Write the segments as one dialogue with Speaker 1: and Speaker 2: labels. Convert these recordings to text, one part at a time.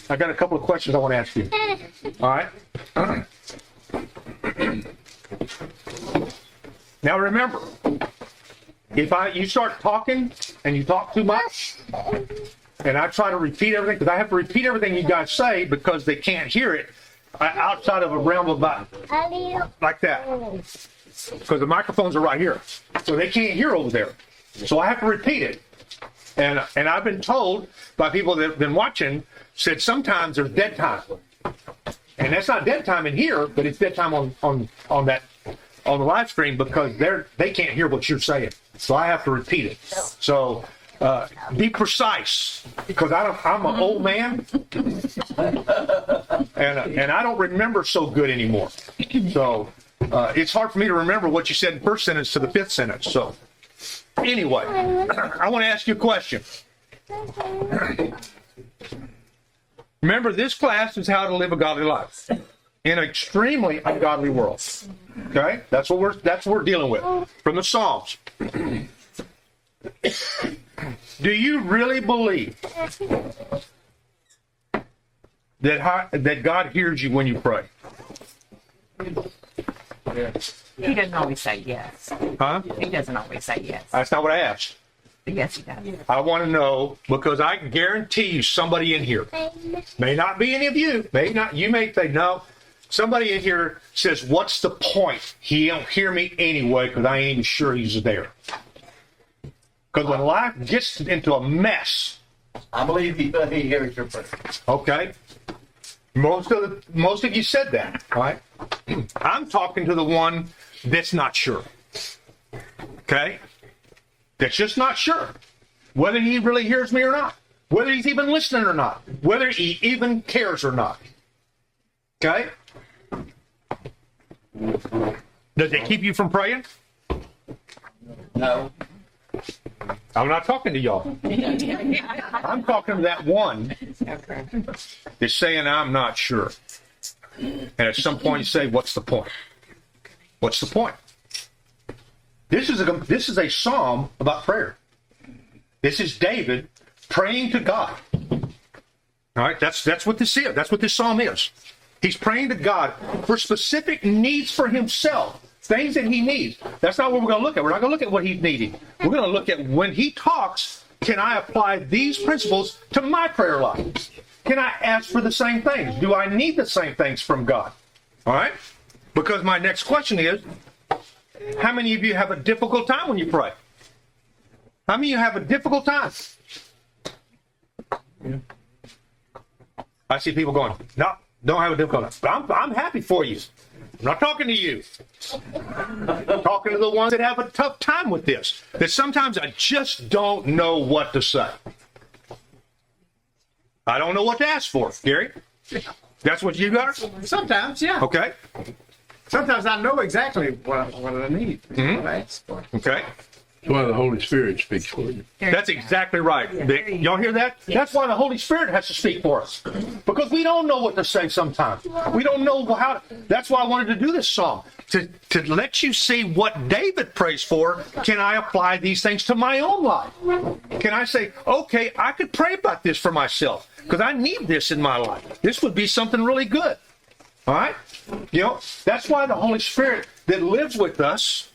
Speaker 1: I got a couple of questions I want to ask you. All right. Now remember, if you start talking and you talk too much, and I try to repeat everything, because I have to repeat everything you guys say because they can't hear it outside of a realm of about like that. Because the microphones are right here. So they can't hear over there. So I have to repeat it. And I've been told by people that have been watching, said sometimes there's dead time. And that's not dead time in here, but it's dead time on the live stream because they can't hear what you're saying. So I have to repeat it. So be precise, because I'm an old man, and I don't remember so good anymore. So it's hard for me to remember what you said in first sentence to the fifth sentence. So anyway, I want to ask you a question. Remember, this class is how to live a godly life in an extremely ungodly world. Okay, that's what we're dealing with from the Psalms. Do you really believe that God hears you when you pray?
Speaker 2: He doesn't always say yes.
Speaker 1: Huh?
Speaker 2: He doesn't always say yes.
Speaker 1: That's not what I asked.
Speaker 2: Yes, he does.
Speaker 1: I want to know, because I can guarantee you somebody in here, may not be any of you, may not, you may think, no, somebody in here says, what's the point? He don't hear me anyway because I ain't even sure he's there. Because when life gets into a mess,
Speaker 3: I believe he hears your prayer.
Speaker 1: okay, most of you said that, all right? I'm talking to the one that's not sure, okay? That's just not sure whether he really hears me or not, whether he's even listening or not, whether he even cares or not. Okay? Does it keep you from praying?
Speaker 3: No.
Speaker 1: I'm not talking to y'all. I'm talking to that one that's saying, I'm not sure. And at some point you say, what's the point? What's the point? This is a psalm about prayer. This is David praying to God. All right, that's what this is. That's what this psalm is. He's praying to God for specific needs for himself, things that he needs. That's not what we're going to look at. We're not going to look at what he's needing. We're going to look at when he talks, can I apply these principles to my prayer life? Can I ask for the same things? Do I need the same things from God? All right? Because my next question is, how many of you have a difficult time when you pray? How many of you have a difficult time? I see people going, no, don't have a difficult time. I'm happy for you. I'm not talking to you. I'm talking to the ones that have a tough time with this. That sometimes I just don't know what to say. I don't know what to ask for. Gary? That's what you got?
Speaker 4: Sometimes, yeah.
Speaker 1: Okay.
Speaker 4: Sometimes I know exactly what I need.
Speaker 1: Mm-hmm.
Speaker 4: What I ask for.
Speaker 1: Okay.
Speaker 5: That's why the Holy Spirit speaks for you.
Speaker 1: That's exactly right. Y'all hear that? That's why the Holy Spirit has to speak for us. Because we don't know what to say sometimes. We don't know how. That's why I wanted to do this psalm. To let you see what David prays for. Can I apply these things to my own life? Can I say, okay, I could pray about this for myself. Because I need this in my life. This would be something really good. All right? You know, that's why the Holy Spirit that lives with us,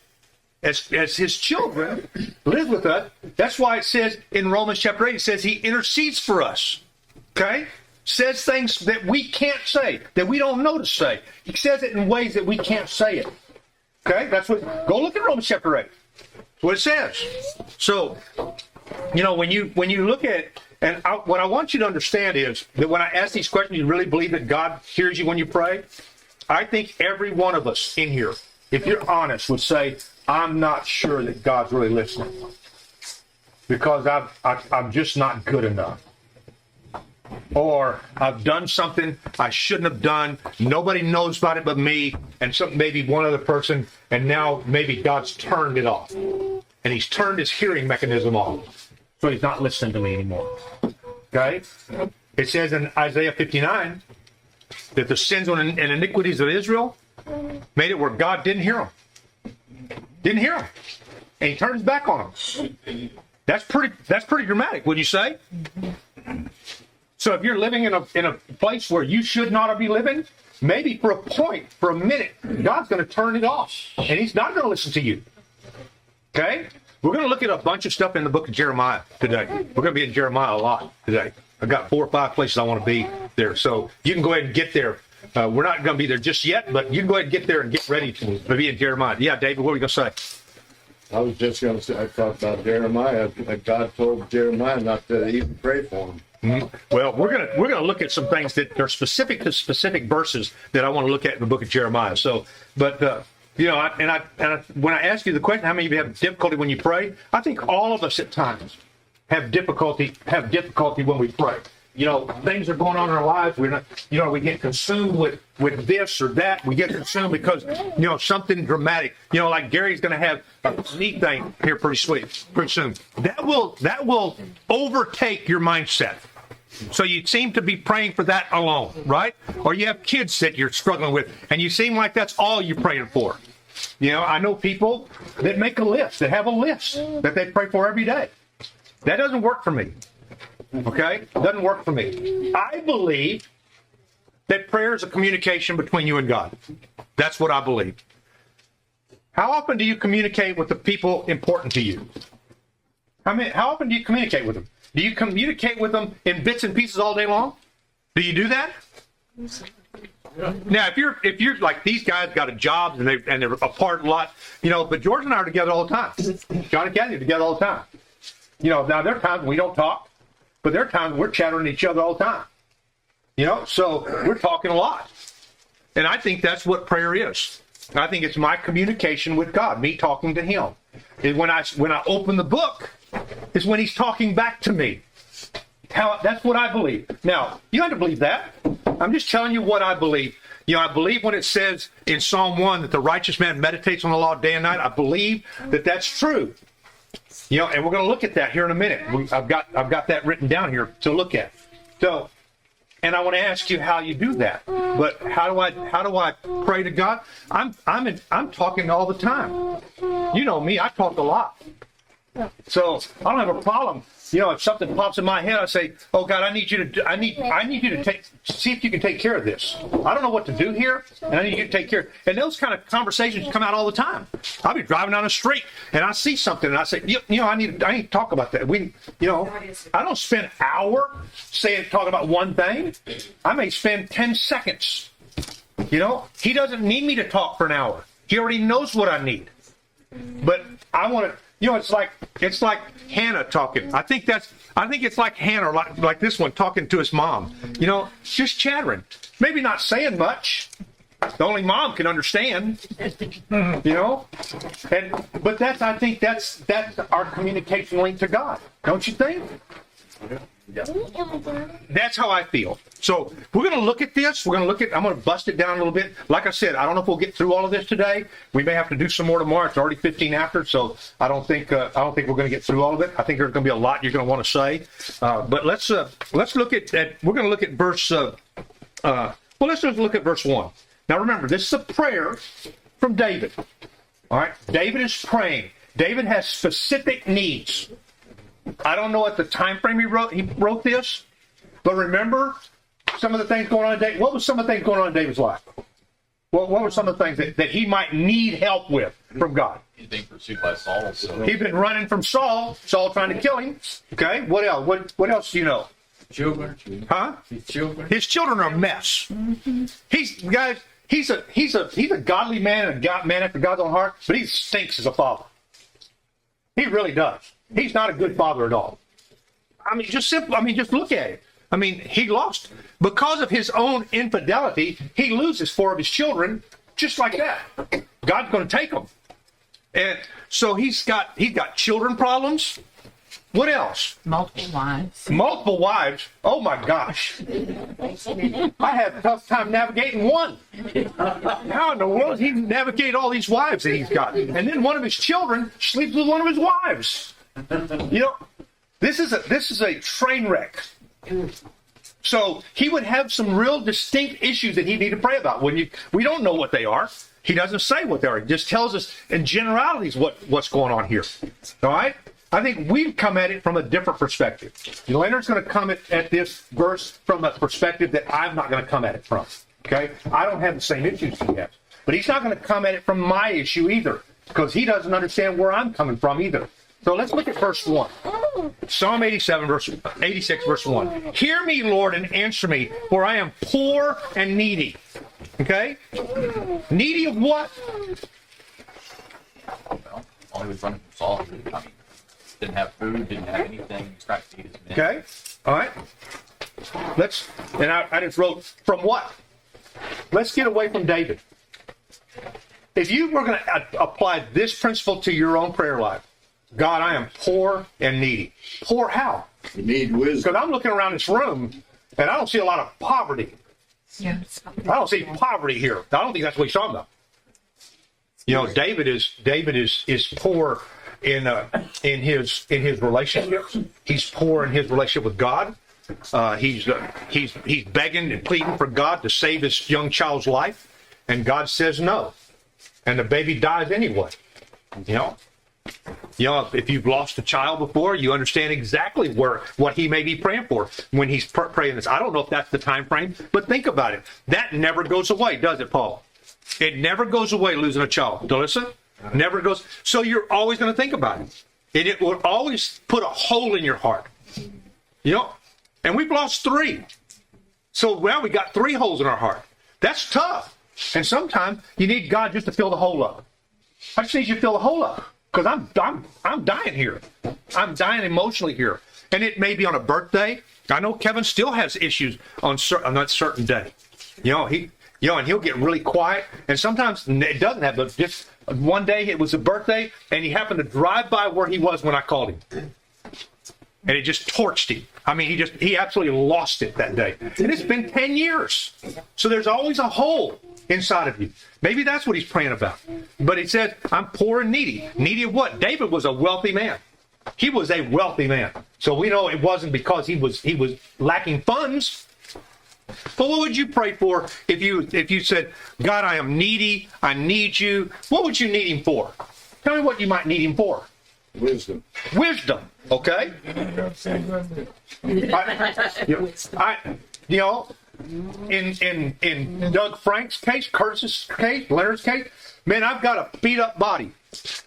Speaker 1: as his children, live with us. That's why it says in Romans chapter 8, it says he intercedes for us. Okay? Says things that we can't say, that we don't know to say. He says it in ways that we can't say it. Okay? That's what, go look at Romans chapter 8. That's what it says. So, you know, when you look at it, and what I want you to understand is that when I ask these questions, you really believe that God hears you when you pray? I think every one of us in here, if you're honest, would say, I'm not sure that God's really listening because I'm just not good enough. Or I've done something I shouldn't have done. Nobody knows about it but me and maybe one other person. And now maybe God's turned it off. And he's turned his hearing mechanism off. So he's not listening to me anymore. Okay? It says in Isaiah 59 that the sins and iniquities of Israel made it where God didn't hear them. Didn't hear them. And he turned his back on them. That's pretty dramatic, would you say? So if you're living in a place where you should not be living, maybe for a point, for a minute, God's going to turn it off, and he's not going to listen to you. Okay? We're going to look at a bunch of stuff in the book of Jeremiah today. We're going to be in Jeremiah a lot today. I've got 4 or 5 places I want to be there. So you can go ahead and get there. We're not going to be there just yet, but you can go ahead and get there and get ready to be in Jeremiah. Yeah, David, what were you going to say?
Speaker 5: I was just going to say, I thought about Jeremiah. God told Jeremiah not to even pray for him.
Speaker 1: Mm-hmm. Well, we're gonna look at some things that are specific to specific verses that I want to look at in the book of Jeremiah. So, but when I ask you the question, how many of you have difficulty when you pray? I think all of us at times have difficulty when we pray. You know, things are going on in our lives. We're not, you know, we get consumed with this or that. We get consumed because, you know, something dramatic. You know, like Gary's going to have a neat thing here pretty soon. That will overtake your mindset. So you seem to be praying for that alone, right? Or you have kids that you're struggling with, and you seem like that's all you're praying for. You know, I know people that make a list, that have a list that they pray for every day. That doesn't work for me. Okay? Doesn't work for me. I believe that prayer is a communication between you and God. That's what I believe. How often do you communicate with the people important to you? How often do you communicate with them? Do you communicate with them in bits and pieces all day long? Do you do that? Now, if you're like these guys got a job and they're apart a lot, you know, but George and I are together all the time. John and Kathy are together all the time. You know, now there are times when we don't talk, but there are times when we're chattering to each other all the time. You know, so we're talking a lot. And I think that's what prayer is. I think it's my communication with God, me talking to him. And when I open the book, is when he's talking back to me. That's what I believe. Now, you don't have to believe that. I'm just telling you what I believe. You know, I believe when it says in Psalm 1 that the righteous man meditates on the law day and night. I believe that that's true. You know, and we're going to look at that here in a minute. I've got that written down here to look at. So, and I want to ask you how you do that. But how do I pray to God? I'm talking all the time. You know me, I talk a lot. So I don't have a problem. You know, if something pops in my head, I say, "Oh God, I need you to see if you can take care of this. I don't know what to do here, and I need you to take care." And those kind of conversations come out all the time. I'll be driving down the street and I see something and I say, "You know, I need to talk about that." I don't spend an hour talking about one thing. I may spend 10 seconds. You know, he doesn't need me to talk for an hour. He already knows what I need. But I want to. You know, it's like Hannah talking. I think it's like Hannah, like this one talking to his mom. You know, just chattering, maybe not saying much. The only mom can understand. You know, but I think that's our communication link to God. Don't you think? Yeah. That's how I feel. So we're going to look at this. I'm going to bust it down a little bit. Like I said, I don't know if we'll get through all of this today. We may have to do some more tomorrow. It's already 15 after, so I don't think we're going to get through all of it. I think there's going to be a lot you're going to want to say. But let's look at we're going to look at verse. Let's just look at verse 1. Now remember, this is a prayer from David. All right, David is praying. David has specific needs. I don't know at the time frame he wrote this, but remember some of the things going on in David. What was some of the things going on in David's life? What were some of the things that he might need help with from God?
Speaker 3: He's being pursued by Saul. So.
Speaker 1: He's been running from Saul trying to kill him. Okay, what else? What else do you know?
Speaker 3: Children.
Speaker 1: Huh?
Speaker 3: His children.
Speaker 1: His children are a mess. He's a godly man and a man after God's own heart, but he stinks as a father. He really does. He's not a good father at all. I mean, just look at it. I mean, he lost because of his own infidelity. He loses 4 of his children just like that. God's going to take them, and so he's got children problems. What else?
Speaker 2: Multiple wives.
Speaker 1: Multiple wives. Oh my gosh! I had a tough time navigating one. How in the world does he navigate all these wives that he's got? And then one of his children sleeps with one of his wives. You know, this is a train wreck. So he would have some real distinct issues that he'd need to pray about. We don't know what they are. He doesn't say what they are. He just tells us in generalities what's going on here. All right? I think we come at it from a different perspective. Leonard's going to come at this verse from a perspective that I'm not going to come at it from. Okay? I don't have the same issues he has. But he's not going to come at it from my issue either, because he doesn't understand where I'm coming from either. So let's look at verse 1. Psalm 86, verse 1. Hear me, Lord, and answer me, for I am poor and needy. Okay? Needy of what?
Speaker 3: Well, while he was running from Saul, I mean, didn't have food, didn't have anything, he was trying to feed his men.
Speaker 1: Okay? All right? I just wrote, from what? Let's get away from David. If you were going to apply this principle to your own prayer life, God, I am poor and needy. Poor how?
Speaker 5: You need wisdom.
Speaker 1: Because I'm looking around this room, and I don't see a lot of poverty.
Speaker 2: Yeah.
Speaker 1: I don't see poverty here. I don't think that's what he's talking about. You know, David is poor in his relationships. He's poor in his relationship with God. He's begging and pleading for God to save his young child's life, and God says no, and the baby dies anyway. You know, if you've lost a child before, you understand exactly what he may be praying for when he's praying this. I don't know if that's the time frame, but think about it. That never goes away, does it, Paul? It never goes away, losing a child. Delissa? Never goes. So you're always going to think about it. It will always put a hole in your heart. You know, and we've lost 3. So now we got 3 holes in our heart. That's tough. And sometimes you need God just to fill the hole up. I just need you to fill the hole up. Because I'm dying here. I'm dying emotionally here. And it may be on a birthday. I know Kevin still has issues on that certain day. And he'll get really quiet. And sometimes it doesn't have, but just one day it was a birthday, and he happened to drive by where he was when I called him. And it just torched him. I mean, he absolutely lost it that day. And it's been 10 years. So there's always a hole inside of you. Maybe that's what he's praying about. But he said, I'm poor and needy. Needy of what? David was a wealthy man. He was a wealthy man. So we know it wasn't because he was lacking funds. But what would you pray for if you said, God, I am needy, I need you? What would you need him for? Tell me what you might need him for.
Speaker 5: Wisdom.
Speaker 1: Wisdom, okay? In Doug Frank's case, Curtis's case, Leonard's case, man, I've got a beat up body.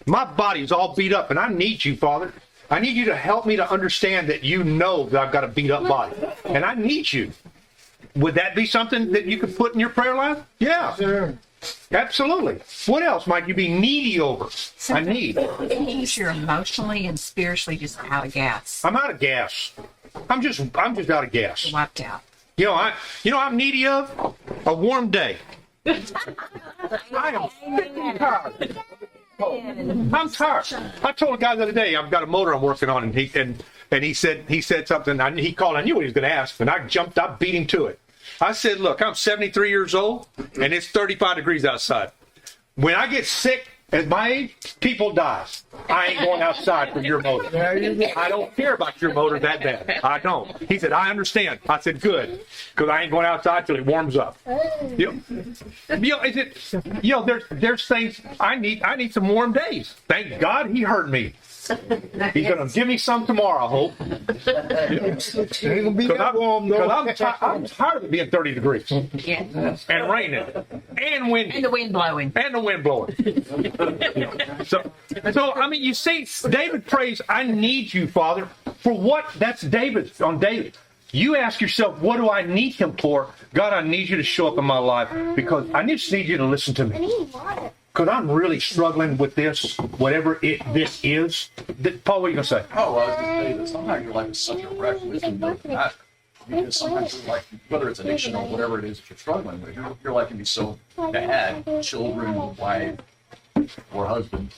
Speaker 1: My body's all beat up, and I need you, Father. I need you to help me to understand that you know that I've got a beat up body, and I need you. Would that be something that you could put in your prayer life? Yeah. Sure. Absolutely. What else might you be needy over? I need.
Speaker 2: Sometimes you're emotionally and spiritually just out of gas.
Speaker 1: I'm out of gas. I'm just out of gas.
Speaker 2: You're wiped out.
Speaker 1: I'm needy of a warm day. I am sick and tired. I'm tired. I told a guy the other day I've got a motor I'm working on, and he said something. He called. I knew what he was going to ask, and I beat him to it. I said, look, I'm 73 years old, and it's 35 degrees outside. When I get sick at my age, people die. I ain't going outside for your motor. I don't care about your motor that bad. I don't. He said, I understand. I said, good, because I ain't going outside till it warms up. There's things I need some warm days. Thank God he heard me. He's going to give me some tomorrow, I hope.
Speaker 4: Ain't gonna be that warm though.
Speaker 1: I'm tired of it being 30 degrees
Speaker 2: Yeah.
Speaker 1: and raining and windy.
Speaker 2: And the wind blowing.
Speaker 1: So I mean, you see, David prays, I need you, Father. For what? That's David. You ask yourself, what do I need him for? God, I need you to show up in my life, because I just need you to listen to me. Because I'm really struggling with this, whatever this is. Paul, what are you going to say?
Speaker 3: Oh, well, I was going to say that sometimes your life is such a wreck. Wisdom doesn't matter. Because sometimes your life, whether it's addiction or whatever it is that you're struggling with, your life can be so bad, children, wife, or husband,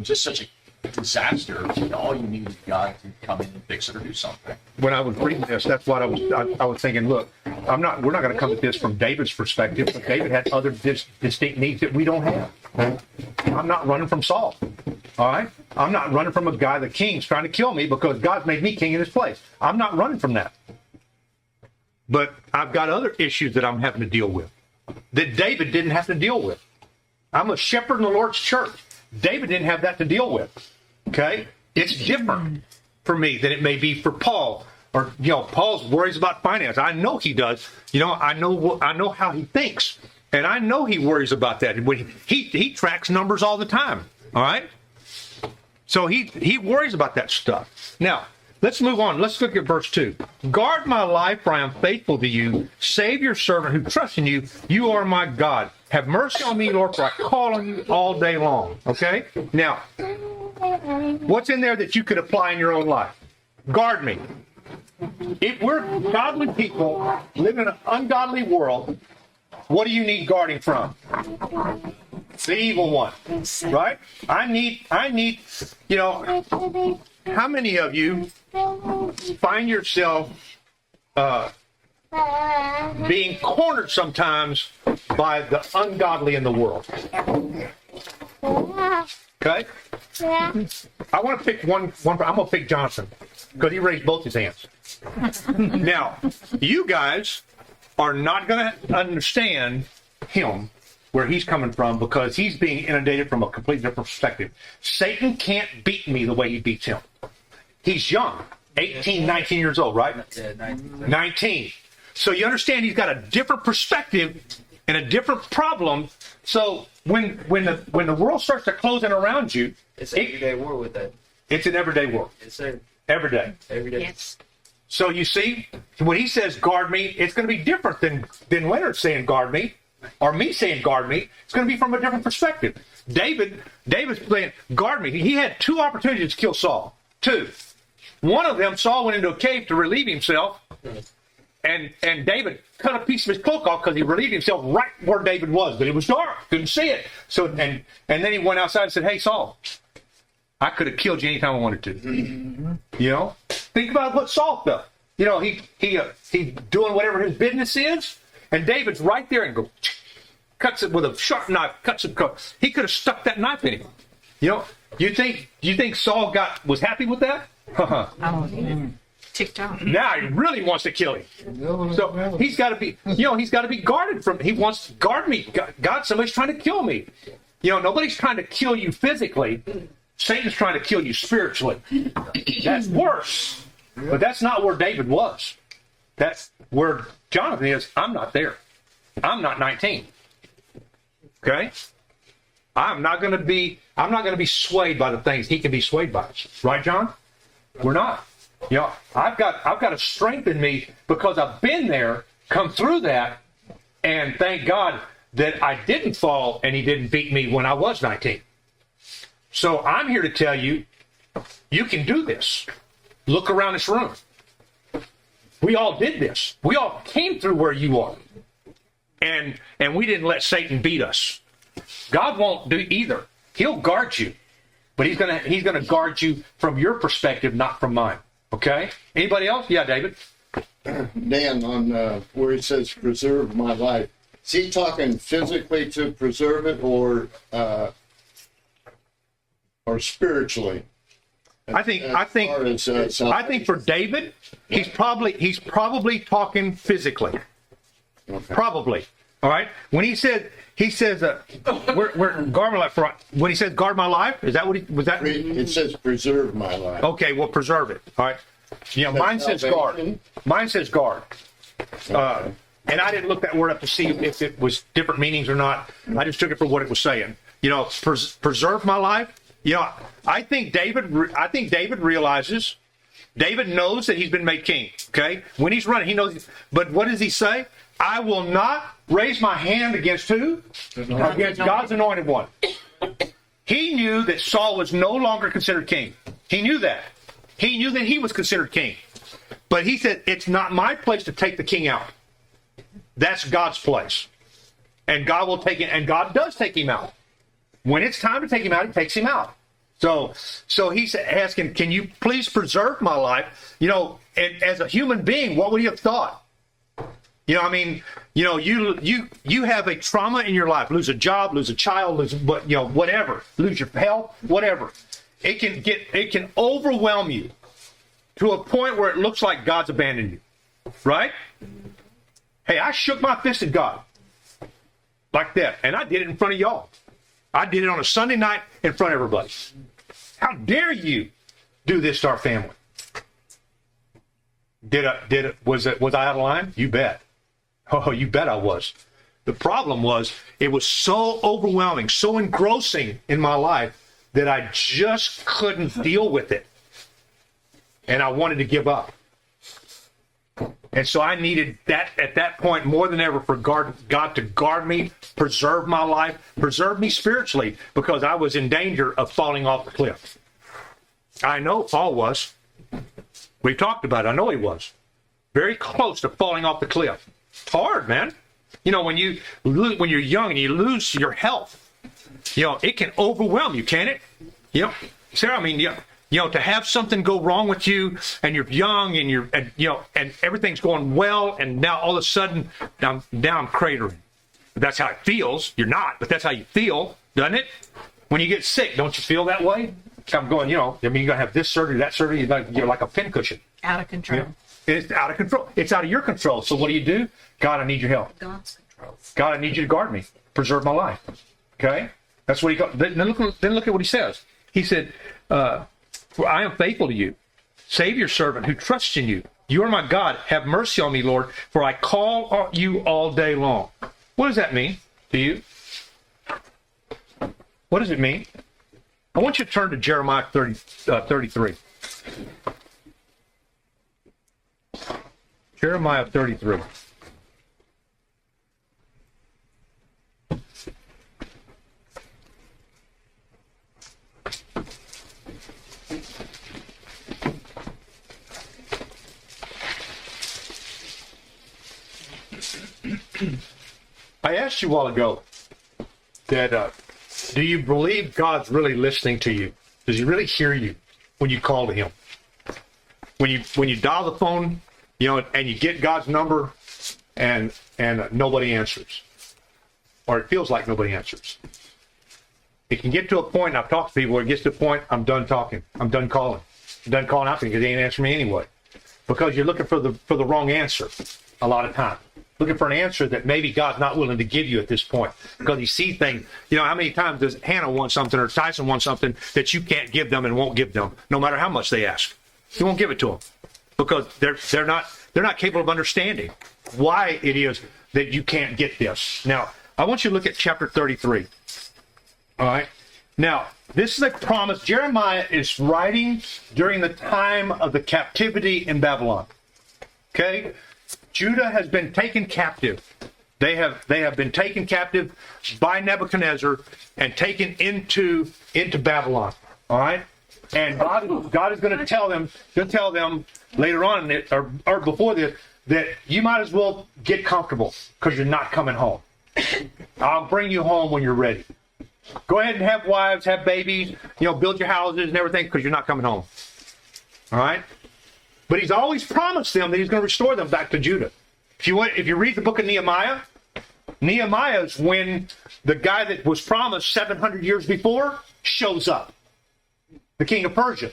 Speaker 3: just such a disaster. All you need is God to come in and fix it or do something.
Speaker 1: When I was reading this, that's what I was thinking. Look, we're not going to come at this from David's perspective, but David had other distinct needs that we don't have. I'm not running from Saul. All right, I'm not running from a guy, the king's trying to kill me because God made me king in his place. I'm not running from that. But I've got other issues that I'm having to deal with that David didn't have to deal with. I'm a shepherd in the Lord's church. David didn't have that to deal with. Okay? It's different for me than it may be for Paul. Or, Paul's worries about finance. I know he does. I know how he thinks. And I know he worries about that. He tracks numbers all the time. All right? So he worries about that stuff. Now, let's move on. Let's look at verse 2. Guard my life, for I am faithful to you. Save your servant who trusts in you. You are my God. Have mercy on me, Lord, for I call on you all day long. Okay? Now, what's in there that you could apply in your own life? Guard me. If we're godly people living in an ungodly world, what do you need guarding from? The evil one, right? I need, how many of you find yourself being cornered sometimes by the ungodly in the world? Okay? I want to pick one. I'm going to pick Johnson because he raised both his hands. Now, you guys are not going to understand him, where he's coming from, because he's being inundated from a completely different perspective. Satan can't beat me the way he beats him. He's young, 18, 19 years old, right?
Speaker 6: Yeah,
Speaker 1: 19. So you understand he's got a different perspective and a different problem. So when the world starts to close in around you,
Speaker 6: it's an everyday war with that.
Speaker 1: it's an everyday war.
Speaker 6: Yes, sir.
Speaker 1: Every day.
Speaker 6: Every day.
Speaker 2: Yes.
Speaker 1: So you see, when he says guard me, it's going to be different than Leonard saying guard me, or me saying guard me. It's going to be from a different perspective. David's saying guard me. He had two opportunities to kill Saul. Two. One of them, Saul went into a cave to relieve himself, and David cut a piece of his cloak off because he relieved himself right where David was, but it was dark, couldn't see it. So and then he went outside and said, "Hey, Saul, I could have killed you anytime I wanted to." Think about what Saul felt. He's doing whatever his business is, and David's right there and cuts it with a sharp knife. He could have stuck that knife in him. You think Saul was happy with that?
Speaker 2: Ticked off.
Speaker 1: Now he really wants to kill him. So he's got to be guarded from. He wants to guard me. God, somebody's trying to kill me. Nobody's trying to kill you physically. Satan's trying to kill you spiritually. That's worse. But that's not where David was. That's where Jonathan is. I'm not there. I'm not 19. Okay? I'm not going to be swayed by the things he can be swayed by. Right, John? We're not. I've got a strength in me because I've been there, come through that, and thank God that I didn't fall and he didn't beat me when I was 19. So I'm here to tell you, you can do this. Look around this room. We all did this. We all came through where you are. And we didn't let Satan beat us. God won't do either. He'll guard you. But he's gonna guard you from your perspective, not from mine. Okay? Anybody else? Yeah, David.
Speaker 5: Dan, on where he says preserve my life, is he talking physically to preserve it or spiritually?
Speaker 1: I think for David, he's probably talking physically.
Speaker 5: Okay.
Speaker 1: Probably. All right. When he says we're guard my life. When he says guard my life, is that what was that?
Speaker 5: It says preserve my life.
Speaker 1: Okay, well preserve it. All right. Mine says guard. Mine says guard. And I didn't look that word up to see if it was different meanings or not. I just took it for what it was saying. Preserve my life. I think David realizes. David knows that he's been made king. Okay, when he's running, he knows. But what does he say? I will not raise my hand against who? Against God's anointed one. He knew that Saul was no longer considered king. He knew that. He knew that he was considered king. But he said, it's not my place to take the king out. That's God's place. And God will take it, and God does take him out. When it's time to take him out, he takes him out. So he's asking, can you please preserve my life? And as a human being, what would you have thought? You have a trauma in your life, lose a job, lose a child, whatever, lose your health, whatever. It can overwhelm you to a point where it looks like God's abandoned you, right? Hey, I shook my fist at God like that, and I did it in front of y'all. I did it on a Sunday night in front of everybody. How dare you do this to our family. Was I out of line? You bet. Oh, you bet I was. The problem was it was so overwhelming, so engrossing in my life that I just couldn't deal with it. And I wanted to give up. And so I needed that at that point more than ever for God to guard me, preserve my life, preserve me spiritually, because I was in danger of falling off the cliff. I know Paul was. We talked about it. I know he was. Very close to falling off the cliff. It's hard, man. You know, when you're young and you lose your health, you know, it can overwhelm you, can't it? You know, Sarah, I mean, you know, to have something go wrong with you and you're young and and everything's going well, and now all of a sudden, now I'm cratering. That's how it feels. You're not, but that's how you feel, doesn't it? When you get sick, don't you feel that way? I'm going, you're going to have this surgery, that surgery, you're like a pincushion.
Speaker 2: Out of control.
Speaker 1: You know? It's out of control. It's out of your control. So what do? God, I need your help.
Speaker 2: God's control.
Speaker 1: God, I need you to guard me, preserve my life. Okay? That's what he got. Then look at what he says. He said, for I am faithful to you. Save your servant who trusts in you. You are my God. Have mercy on me, Lord, for I call on you all day long. What does that mean to you? What does it mean? I want you to turn to Jeremiah 33. Jeremiah 33. I asked you a while ago that do you believe God's really listening to you? Does he really hear you when you call to him? When you dial the phone, you know, and you get God's number and nobody answers, or it feels like nobody answers. It can get to a point, and I've talked to people where it gets to a point, I'm done talking. I'm done calling. I'm done calling out because they ain't answering me anyway. Because you're looking for the wrong answer a lot of time. Looking for an answer that maybe God's not willing to give you at this point. Because you see things, you know, how many times does Hannah want something or Tyson want something that you can't give them and won't give them, no matter how much they ask? You won't give it to them. Because they're not capable of understanding why it is that you can't get this. Now, I want you to look at chapter 33. All right. Now, this is a promise. Jeremiah is writing during the time of the captivity in Babylon. Okay? Judah has been taken captive. They have been taken captive by Nebuchadnezzar and taken into Babylon. All right? And God is going to tell them later on or before this that you might as well get comfortable because you're not coming home. I'll bring you home when you're ready. Go ahead and have wives, have babies, you know, build your houses and everything because you're not coming home. All right? But he's always promised them that he's going to restore them back to Judah. If you read the book of Nehemiah, Nehemiah is when the guy that was promised 700 years before shows up. The king of Persia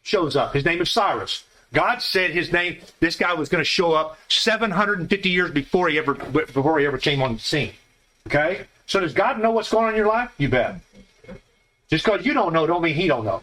Speaker 1: shows up. His name is Cyrus. God said this guy was going to show up 750 years before he ever came on the scene. Okay? So does God know what's going on in your life? You bet. Just because you don't know don't mean he don't know.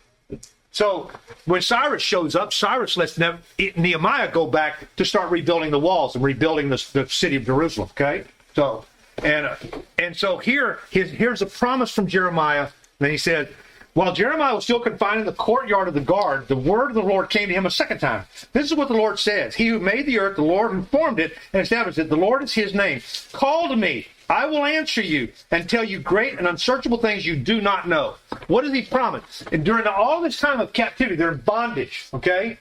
Speaker 1: So when Cyrus shows up, Cyrus lets Nehemiah go back to start rebuilding the walls and rebuilding the city of Jerusalem. Okay? So and so here's a promise from Jeremiah. Then he said, while Jeremiah was still confined in the courtyard of the guard, the word of the Lord came to him a second time. This is what the Lord says. He who made the earth, the Lord who formed it and established it, the Lord is his name. Call to me. I will answer you and tell you great and unsearchable things you do not know. What does he promise? And during all this time of captivity, they're in bondage, okay?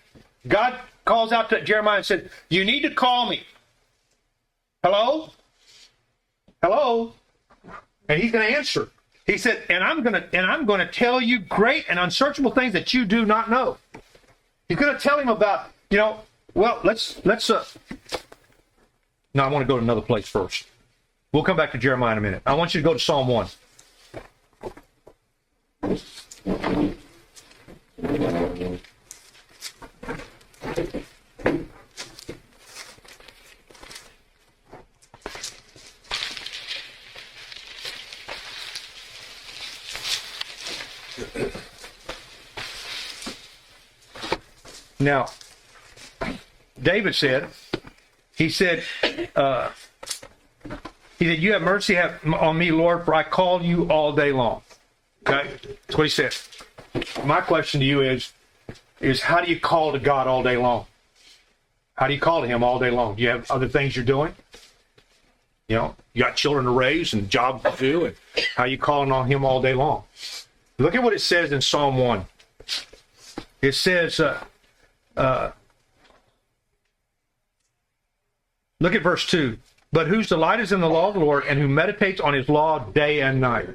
Speaker 1: God calls out to Jeremiah and said, you need to call me. Hello? Hello? And he's going to answer. He said, and I'm going to tell you great and unsearchable things that you do not know. He's going to tell him about, well, let's no, I want to go to another place first. We'll come back to Jeremiah in a minute. I want you to go to Psalm 1. Now, David said, he said, you have mercy on me, Lord, for I call you all day long. Okay? That's what he said. My question to you is how do you call to God all day long? How do you call to him all day long? Do you have other things you're doing? You know, you got children to raise and job to do, and how you calling on him all day long? Look at what it says in Psalm 1. It says, look at verse 2. But whose delight is in the law of the Lord, and who meditates on his law day and night.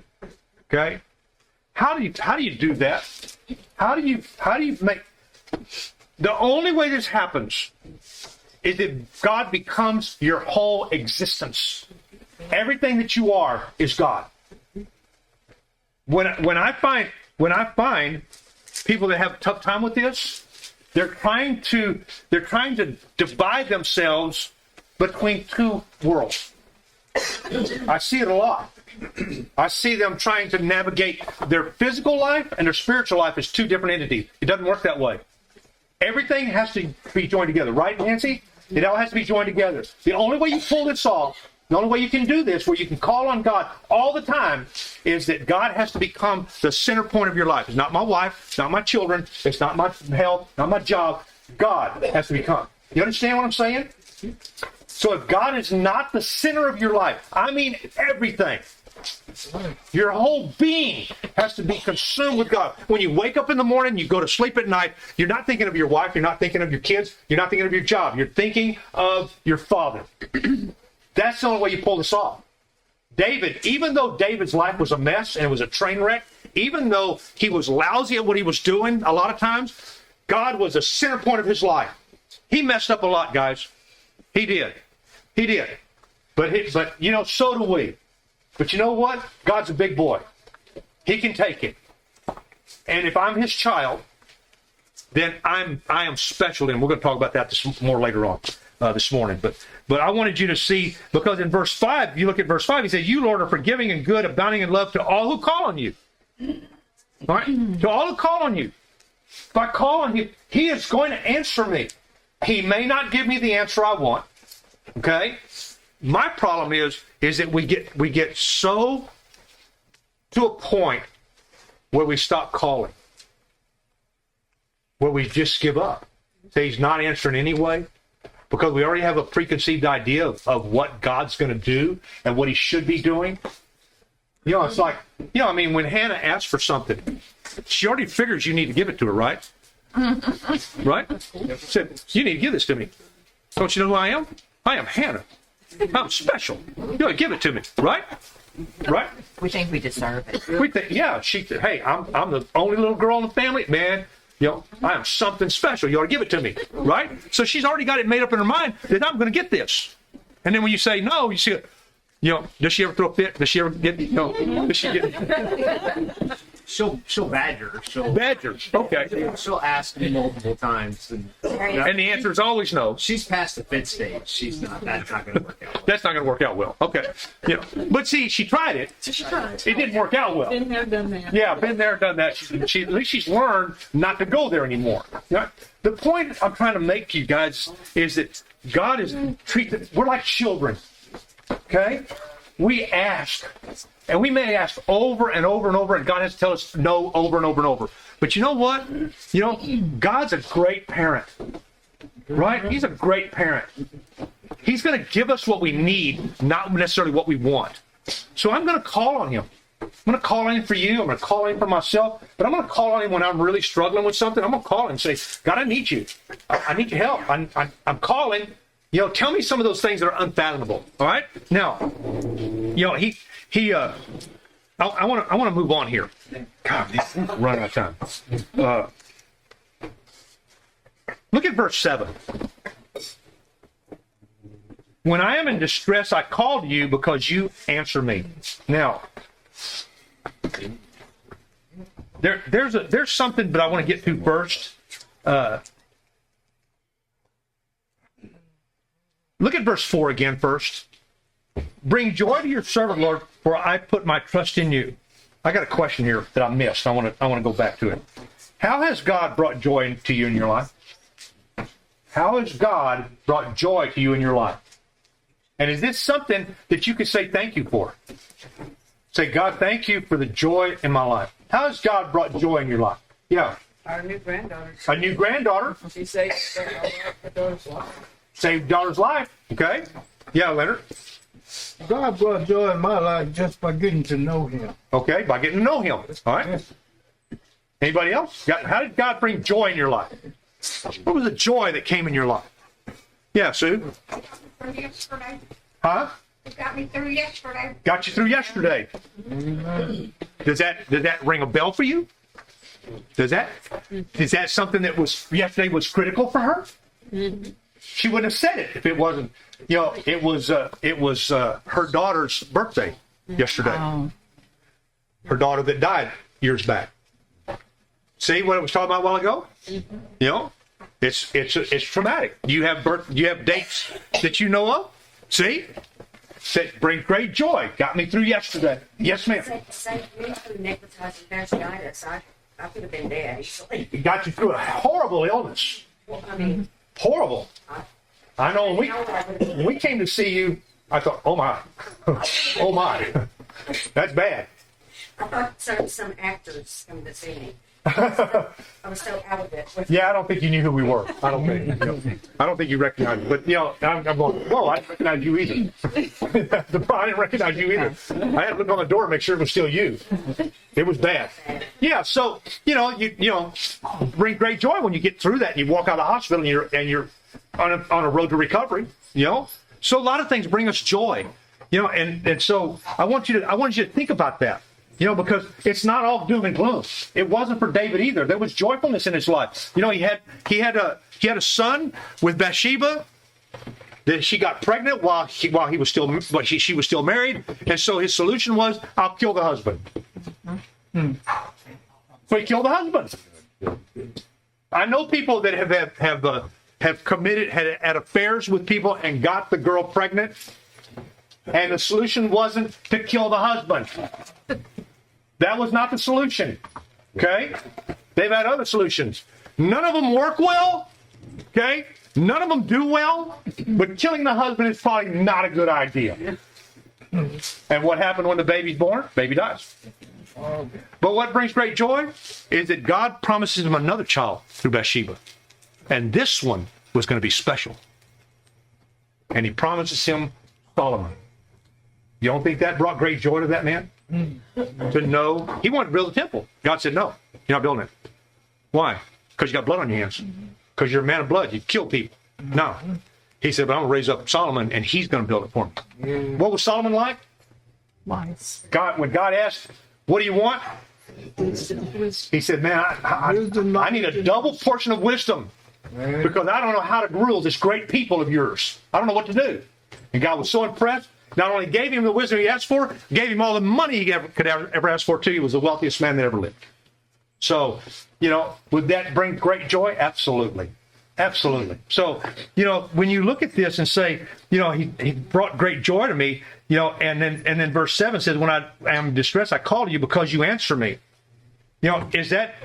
Speaker 1: Okay? How do you do that? How do you make... The only way this happens is that God becomes your whole existence. Everything that you are is God. When I find people that have a tough time with this, they're trying to divide themselves between two worlds. I see it a lot. I see them trying to navigate their physical life and their spiritual life as two different entities. It doesn't work that way. Everything has to be joined together, right, Nancy? It all has to be joined together. The only way you pull this off, the only way you can do this, where you can call on God all the time, is that God has to become the center point of your life. It's not my wife, it's not my children, it's not my health, not my job. God has to become. You understand what I'm saying? So if God is not the center of your life, I mean everything, your whole being has to be consumed with God. When you wake up in the morning, you go to sleep at night, you're not thinking of your wife, you're not thinking of your kids, you're not thinking of your job, you're thinking of your Father. That's the only way you pull this off. David, even though David's life was a mess and it was a train wreck, even though he was lousy at what he was doing a lot of times, God was the center point of his life. He messed up a lot, guys. He did. He did. But you know, so do we. But you know what? God's a big boy. He can take it. And if I'm his child, then I am special. And we're going to talk about that more later on this morning. But I wanted you to see, because in verse 5, you look at verse 5, he says, you, Lord, are forgiving and good, abounding in love to all who call on you. All right? To all who call on you. If I call on him, he is going to answer me. He may not give me the answer I want. Okay? My problem is that we get so to a point where we stop calling, where we just give up. Say he's not answering anyway, because we already have a preconceived idea of what God's going to do and what he should be doing. You know, it's like, you know, I mean, when Hannah asks for something, she already figures you need to give it to her, right? Right? Said, you need to give this to me. Don't you know who I am? I am Hannah. I'm special. You gotta give it to me, right? Right?
Speaker 2: We think we deserve it.
Speaker 1: We think, yeah. Hey, I'm the only little girl in the family, man. You know, I am something special. You ought to give it to me, right? So she's already got it made up in her mind that I'm going to get this. And then when you say no, you see, you know, does she ever throw a fit? Does she ever get? You know, does she get?
Speaker 4: She'll badger.
Speaker 1: Badger. Okay.
Speaker 4: She'll ask me multiple times, and
Speaker 1: And the answer is always no.
Speaker 4: she's past the fit stage. She's not. That's not going to work out.
Speaker 1: That's not going to work out well. Okay. You know, but see, she tried it. It didn't work out well.
Speaker 6: Been there, done that.
Speaker 1: Yeah, been there, done that. She at least she's learned not to go there anymore. You know, the point I'm trying to make to you guys is that God is we're like children. Okay? We ask. And we may ask over and over and over, and God has to tell us no over and over and over. But you know what? You know, God's a great parent. Right? He's a great parent. He's going to give us what we need, not necessarily what we want. So I'm going to call on him. I'm going to call on him for you. I'm going to call on him for myself. But I'm going to call on him when I'm really struggling with something. I'm going to call him and say, God, I need you. I need your help. I'm calling. You know, tell me some of those things that are unfathomable. All right? Now, you know, I want to move on here. God, these run out of time. Look at verse 7. When I am in distress, I call to you because you answer me. Now, there's something that I want to get to first. Look at verse 4 again first. Bring joy to your servant, Lord, for I put my trust in you. I got a question here that I missed. I want to go back to it. How has God brought joy to you in your life? How has God brought joy to you in your life? And is this something that you can say thank you for? Say, God, thank you for the joy in my life. How has God brought joy in your life? Yeah.
Speaker 6: Our new granddaughter.
Speaker 1: A new granddaughter.
Speaker 6: She saved her daughter's life.
Speaker 1: Saved daughter's life. Okay. Yeah, Leonard.
Speaker 7: God brought joy in my life just by getting to know him.
Speaker 1: Okay, by getting to know him. All right. Anybody else? How did God bring joy in your life? What was the joy that came in your life? Yeah, Sue?
Speaker 8: Through yesterday.
Speaker 1: Huh?
Speaker 8: It got me through yesterday.
Speaker 1: Got you through yesterday. Did that ring a bell for you? Is that something that was yesterday was critical for her? She wouldn't have said it if it wasn't. You know, it was her daughter's birthday yesterday.
Speaker 2: Oh,
Speaker 1: Her daughter that died years back. See what I was talking about a while ago? You know, it's traumatic. You have dates that you know of. See, that bring great joy. Got me through yesterday. Yes, ma'am.
Speaker 9: Saved me through necrotizing fasciitis. I could have been dead easily.
Speaker 1: It got you through a horrible illness.
Speaker 9: Well, I mean,
Speaker 1: Horrible. I know when we came to see you, I thought, oh my, oh my, that's bad.
Speaker 9: I thought some actors come to see me. I was so out of it.
Speaker 1: Yeah, I don't think you knew who we were. I don't think you recognized it. But, you know, I'm going, whoa, I didn't recognize you either. I didn't recognize you either. I had to look on the door to make sure it was still you. It was bad. Yeah, so, you know, bring great joy when you get through that and you walk out of the hospital and you're on a road to recovery, you know. So a lot of things bring us joy, you know, and so I want you to think about that. You know, because it's not all doom and gloom. It wasn't for David either. There was joyfulness in his life. You know, he had a son with Bathsheba. That she got pregnant while she was still married, and so his solution was, "I'll kill the husband." So he killed the husband. I know people that have had affairs with people and got the girl pregnant, and the solution wasn't to kill the husband. That was not the solution. Okay? They've had other solutions. None of them work well. Okay? None of them do well. But killing the husband is probably not a good idea. And what happened when the baby's born? Baby dies. But what brings great joy is that God promises him another child through Bathsheba. And this one was going to be special. And he promises him Solomon. You don't think that brought great joy to that man? To know he wanted to build a temple. God said, no, you're not building it. Why? Because you got blood on your hands. Because you're a man of blood. You kill people. No. He said, but I'm going to raise up Solomon and he's going to build it for me. What was Solomon like?
Speaker 2: wise.
Speaker 1: When God asked, what do you want? He said, man, I need a double portion of wisdom because I don't know how to rule this great people of yours. I don't know what to do. And God was so impressed. Not only gave him the wisdom he asked for, gave him all the money he could ever ask for, too. He was the wealthiest man that ever lived. So, would that bring great joy? Absolutely. Absolutely. So, when you look at this and say, he brought great joy to me, and then verse 7 says, when I am distressed, I call to you because you answer me. Is that,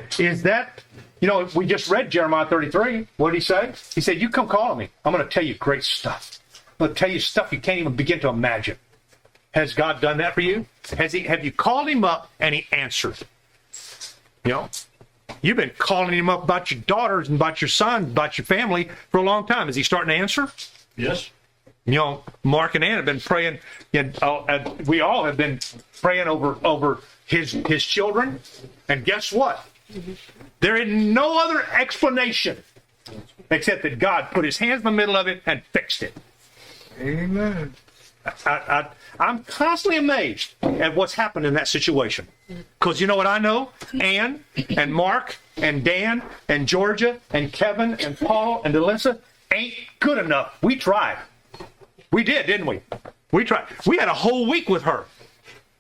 Speaker 1: we just read Jeremiah 33. What did he say? He said, you come call me. I'm going to tell you great stuff. I'm going to tell you stuff you can't even begin to imagine. Has God done that for you? Have you called him up and he answered? You've been calling him up about your daughters and about your son, about your family for a long time. Is he starting to answer?
Speaker 3: Yes.
Speaker 1: Mark and Ann have been praying. We all have been praying over his children. And guess what? There is no other explanation except that God put his hands in the middle of it and fixed it.
Speaker 7: Amen.
Speaker 1: I'm constantly amazed at what's happened in that situation. Because you know what I know? Ann and Mark and Dan and Georgia and Kevin and Paul and Delissa ain't good enough. We tried. We did, didn't we? We tried. We had a whole week with her.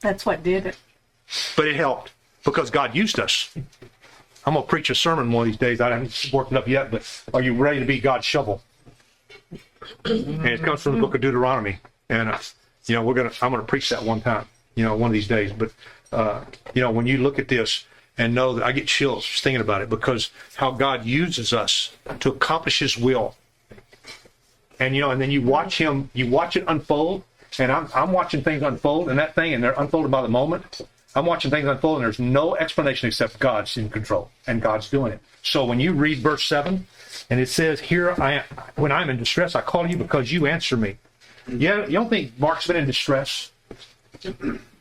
Speaker 2: That's what did it.
Speaker 1: But it helped because God used us. I'm going to preach a sermon one of these days. I haven't worked it up yet, but are you ready to be God's shovel? And it comes from the book of Deuteronomy. And, I'm going to preach that one time, one of these days. But, when you look at this and know that I get chills just thinking about it because how God uses us to accomplish his will And and then you watch it unfold. And I'm watching things unfold and they're unfolded by the moment. I'm watching things unfold and there's no explanation except God's in control and God's doing it. So when you read verse 7 and it says, here I am, when I'm in distress, I call you because you answer me. Yeah, you don't think Mark's been in distress?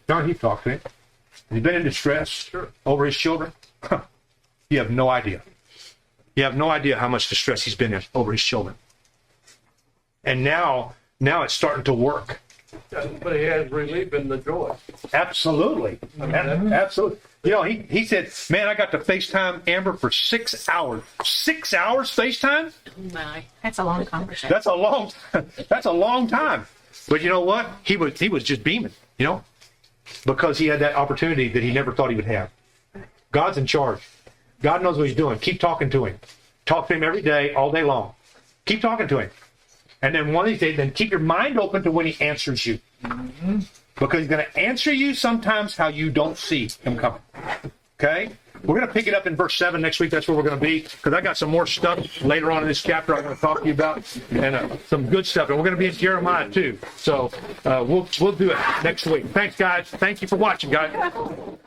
Speaker 1: Don't he talk to him? Has he been in distress over his children? You have no idea. You have no idea how much distress he's been in over his children. And now it's starting to work.
Speaker 10: But he has relief in the joy.
Speaker 1: Absolutely. Absolutely. He said, man, I got to FaceTime Amber for 6 hours. 6 hours FaceTime?
Speaker 2: My, that's a long conversation.
Speaker 1: That's a long time. But you know what? He was just beaming, because he had that opportunity that he never thought he would have. God's in charge. God knows what he's doing. Keep talking to him. Talk to him every day, all day long. Keep talking to him. And then one of these days, then keep your mind open to when he answers you. Because he's going to answer you sometimes how you don't see him coming. Okay? We're going to pick it up in verse 7 next week. That's where we're going to be. Because I got some more stuff later on in this chapter I'm going to talk to you about. And some good stuff. And we're going to be in Jeremiah too. So we'll do it next week. Thanks, guys. Thank you for watching, guys.